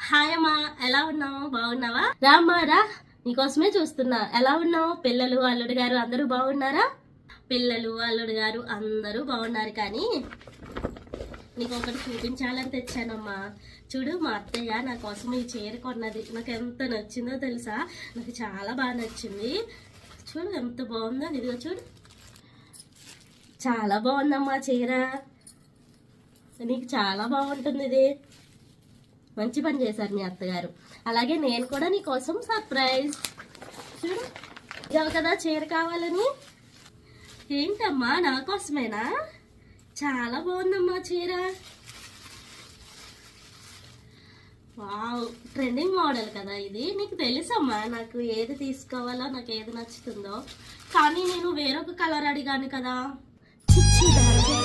Hi అమ్మా, ఎలా ఉన్నావు? బాగున్నావా? రామ్మా రా, నీకోసమే చూస్తున్నా. ఎలా ఉన్నావు? పిల్లలు అల్లుడు గారు అందరూ బాగున్నారా? పిల్లలు అల్లుడు గారు అందరూ బాగున్నారు. కానీ నీకు ఒకటి చూపించాలని తెచ్చానమ్మా. చూడు, మా అత్తయ్య నా కోసం ఈ చీర కొన్నది. నాకు ఎంత నచ్చిందో తెలుసా? నాకు చాలా బాగా నచ్చింది. చూడు ఎంత బాగుందో. ఇదిగో చూడు, చాలా బాగుందమ్మా చీర. నీకు చాలా బాగుంటుంది ఇది. మంచి పని చేశారు మీ అత్తగారు. అలాగే నేను కూడా నీకోసం సర్ప్రైజ్. చూడు, ఇదావు కదా చీర కావాలని. ఏంటమ్మా, నా కోసమేనా? చాలా బాగుందమ్మా చీర. వావ్, ట్రెండింగ్ మోడల్ కదా ఇది. నీకు తెలుసమ్మా నాకు ఏది తీసుకోవాలో, నాకు ఏది నచ్చుతుందో. కానీ నేను వేరొక కలర్ అడిగాను కదా. చిచ్చి, దానికి